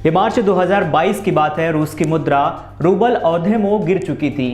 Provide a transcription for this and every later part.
ये मार्च 2022 की बात है। रूस की मुद्रा रूबल औधेमो गिर चुकी थी।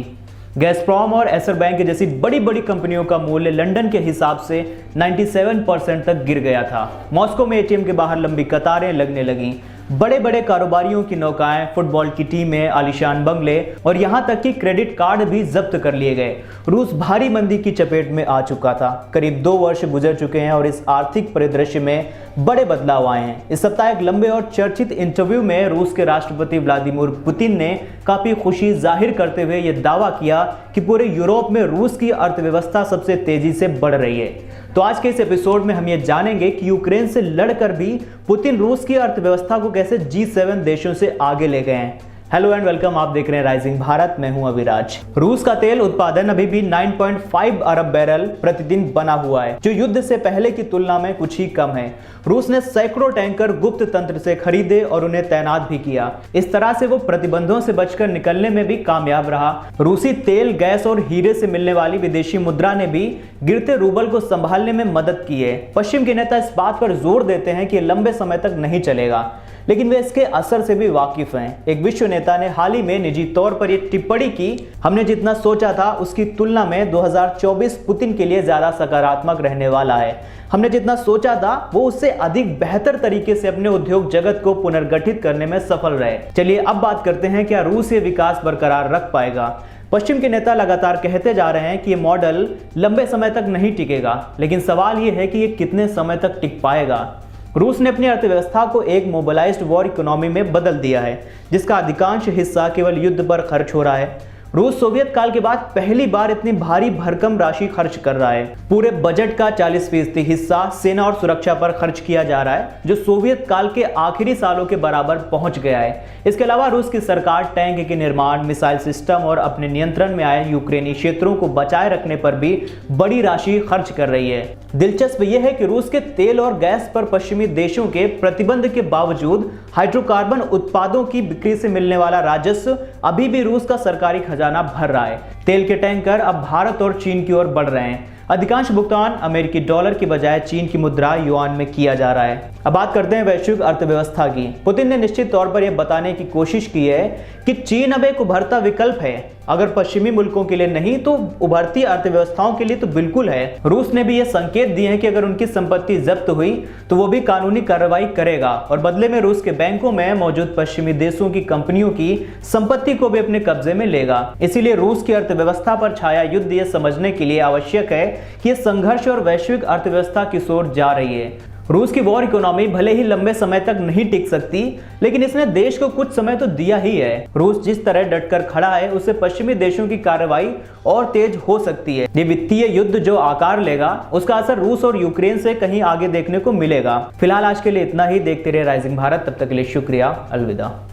गैज़प्रॉम और एसर बैंक जैसी बड़ी बड़ी कंपनियों का मूल्य लंदन के हिसाब से 97% तक गिर गया था। मॉस्को में एटीएम के बाहर लंबी कतारें लगने लगीं। बड़े बड़े कारोबारियों की नौकाएं, फुटबॉल की टीमें, आलीशान बंगले और यहां तक कि क्रेडिट कार्ड भी जब्त कर लिए गए। रूस भारी मंदी की चपेट में आ चुका था। करीब 2 वर्ष गुजर चुके हैं और इस आर्थिक परिदृश्य में बड़े बदलाव आए हैं। इस सप्ताह एक लंबे और चर्चित इंटरव्यू में रूस के राष्ट्रपति व्लादिमीर पुतिन ने काफी खुशी जाहिर करते हुए यह दावा किया कि पूरे यूरोप में रूस की अर्थव्यवस्था सबसे तेजी से बढ़ रही है। तो आज के इस एपिसोड में हम ये जानेंगे कि यूक्रेन से लड़कर भी पुतिन रूस की अर्थव्यवस्था को कैसे G7 देशों से आगे ले गए हैं। हेलो एंड वेलकम, आप देख रहे हैं राइजिंग भारत। मैं हूं अविराज। रूस का तेल उत्पादन अभी भी 9.5 अरब बैरल प्रतिदिन बना हुआ है, जो युद्ध से पहले की तुलना में कुछ ही कम है। रूस ने सैकड़ों टैंकर गुप्त तंत्र से खरीदे और उन्हें तैनात भी किया। इस तरह से वो प्रतिबंधों से बचकर निकलने में भी कामयाब रहा। रूसी तेल, गैस और हीरे से मिलने वाली विदेशी मुद्रा ने भी गिरते रूबल को संभालने में मदद की है। पश्चिम के नेता इस बात पर जोर देते हैं कि लंबे समय तक नहीं चलेगा, लेकिन वे इसके असर से भी वाकिफ हैं। एक विश्व नेता ने हाल ही में निजी तौर पर यह टिप्पणी की, हमने जितना सोचा था उसकी तुलना में 2024 पुतिन के लिए ज्यादा सकारात्मक रहने वाला है। हमने जितना सोचा था वो उससे अधिक बेहतर तरीके से अपने उद्योग जगत को पुनर्गठित करने में सफल रहे। चलिए अब बात करते हैं, क्या रूस ये विकास बरकरार रख पाएगा। पश्चिम के नेता लगातार कहते जा रहे हैं कि ये मॉडल लंबे समय तक नहीं टिकेगा, लेकिन सवाल ये है कि ये कितने समय तक टिक पाएगा। रूस ने अपनी अर्थव्यवस्था को एक मोबिलाइज्ड वॉर इकोनॉमी में बदल दिया है, जिसका अधिकांश हिस्सा केवल युद्ध पर खर्च हो रहा है। रूस सोवियत काल के बाद पहली बार इतनी भारी भरकम राशि खर्च कर रहा है। पूरे बजट का 40% हिस्सा सेना और सुरक्षा पर खर्च किया जा रहा है, जो सोवियत काल के आखिरी सालों के बराबर पहुंच गया है। इसके अलावा रूस की सरकार टैंक के निर्माण, मिसाइल सिस्टम और अपने नियंत्रण में आए यूक्रेनी क्षेत्रों को बचाए रखने पर भी बड़ी राशि खर्च कर रही है। दिलचस्प यह है कि रूस के तेल और गैस पर पश्चिमी देशों के प्रतिबंध के बावजूद हाइड्रोकार्बन उत्पादों की बिक्री से मिलने वाला राजस्व अभी भी रूस का सरकारी खजाना भर रहा है। तेल के टैंकर अब भारत और चीन की ओर बढ़ रहे हैं। अधिकांश भुगतान अमेरिकी डॉलर की बजाय चीन की मुद्रा युआन में किया जा रहा है। अब बात करते हैं वैश्विक अर्थव्यवस्था की। पुतिन ने निश्चित तौर पर यह बताने की कोशिश की है कि चीन अब एक उभरता विकल्प है। अगर पश्चिमी मुल्कों के लिए नहीं तो उभरती अर्थव्यवस्थाओं के लिए तो बिल्कुल है। रूस ने भी यह संकेत दिए हैं कि अगर उनकी संपत्ति जब्त हुई तो वो भी कानूनी कार्रवाई करेगा और बदले में रूस के बैंकों में मौजूद पश्चिमी देशों की कंपनियों की संपत्ति को भी अपने कब्जे में लेगा। इसीलिए रूस की अर्थव्यवस्था पर छाया युद्ध ये समझने के लिए आवश्यक है कि यह संघर्ष और वैश्विक अर्थव्यवस्था की ओर जा रही है। रूस की वॉर इकोनॉमी भले ही लंबे समय तक नहीं टिक सकती, लेकिन इसने देश को कुछ समय तो दिया ही है। रूस जिस तरह डटकर खड़ा है, उससे पश्चिमी देशों की कार्रवाई और तेज हो सकती है। ये वित्तीय युद्ध जो आकार लेगा, उसका असर रूस और यूक्रेन से कहीं आगे देखने को मिलेगा। फिलहाल आज के लिए इतना ही। देखते रहे राइजिंग भारत। तब तक के लिए शुक्रिया। अलविदा।